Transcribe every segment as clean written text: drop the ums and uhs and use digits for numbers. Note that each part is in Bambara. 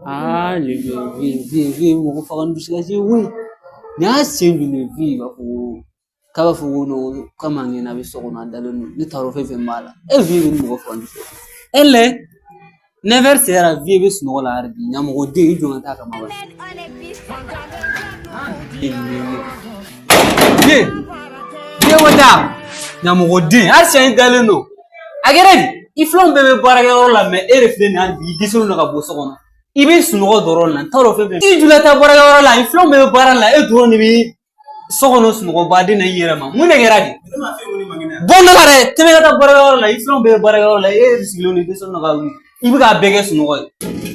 Ah, le vie, mon frère, nous choisir, oui. Ni a sen du le vie, va pour kaba fo no kama ngena be so na dalonu ni taro fe fe mala e vie ni mo fo ndi elle never sera vie be suno la arbi nyamo go de ijo ngata kama ba ye wada nyamo go de ar sen dalonu agere iflon bebe baraka la me e refle na bi disonu na ka bo so na ibe suno doro na taro fe fe ijo la ta baraka la iflon bebe baraka la e doro ni bi sokono sunogo baden na yera ma mun ne geradi bon dare tebe kata baragawara la iflon be baragawara la e siloni de sono ga ibuka bege sunogo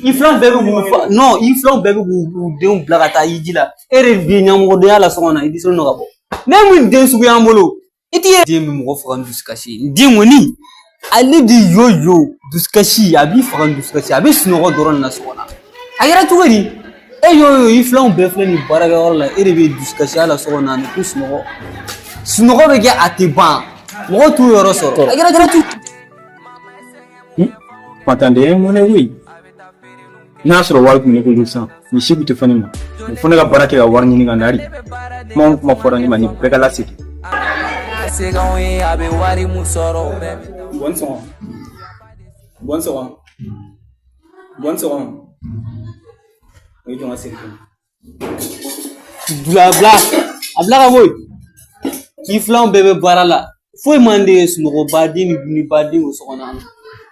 iflon bege bu non iflon bege bu de blagata yijila ere bi nyamo de ala sokona idi sono ga bo ne mun de sugu yambolo iti de mi mo fa nduskashi ndi ngoni ali di yoyo duskashi abi fa nduskashi abi sunogo doron na sokona ayara tugari yo iflon be fle ni baraga wala erebe discussion la so na ku sunogo be ga atiban mo tu yoro soro agara gara tu patande mo ne wi na soro wal ku ne ko lusa mi shibu te fani ma fona ga barake ga warni ni ga nari mo fora ni mani be ga lasi bon so dula bla abla boy iflon bebe barala foi mande sunogo badini ni badini sokona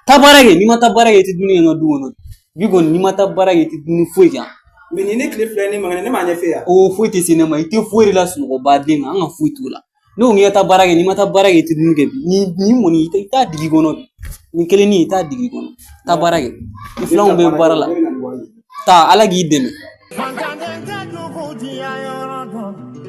tabarage ni mata barage ti duni no duwono bigo ni mata barage ti duni foi kan mais ni clip flani mangane ne manya fe ya o foi ti cinema ite foi la sunogo badini anga foi tula no ngi ta barage ni mata barage ti duni ke ni moni ita digi gono ni kele ni ita digi gono tabarage iflon bebe barala ta alagi deme